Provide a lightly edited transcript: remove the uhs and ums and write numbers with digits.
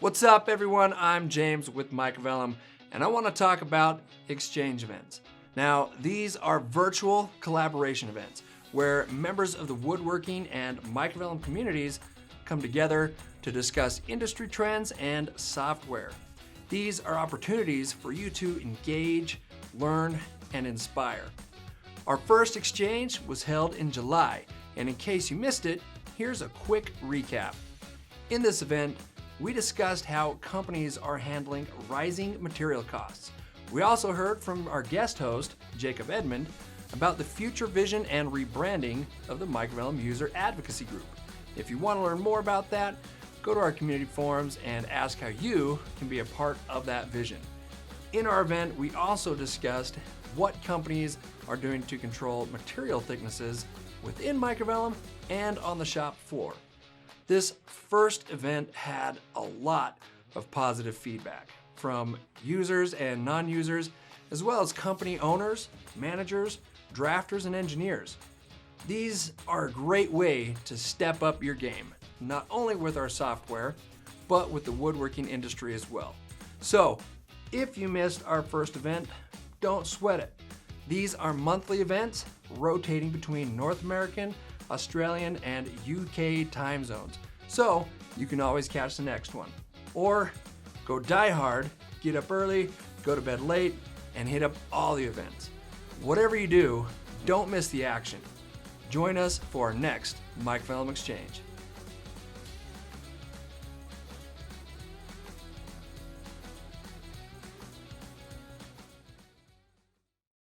What's up, everyone? I'm James with Microvellum, and I want to talk about exchange events. Now, these are virtual collaboration events where members of the woodworking and Microvellum communities come together to discuss industry trends and software. These are opportunities for you to engage, learn, and inspire. Our first exchange was held in July, and in case you missed it, here's a quick recap. In this event, we discussed how companies are handling rising material costs. We also heard from our guest host, Jacob Edmond, about the future vision and rebranding of the Microvellum User Advocacy Group. If you want to learn more about that, go to our community forums and ask how you can be a part of that vision. In our event, we also discussed what companies are doing to control material thicknesses within Microvellum and on the shop floor. This first event had a lot of positive feedback from users and non-users, as well as company owners, managers, drafters, and engineers. These are a great way to step up your game, not only with our software, but with the woodworking industry as well. So, if you missed our first event, don't sweat it. These are monthly events rotating between North American, Australian, and UK time zones. So you can always catch the next one. Or go die hard, get up early, go to bed late, and hit up all the events. Whatever you do, don't miss the action. Join us for our next Microvellum Exchange.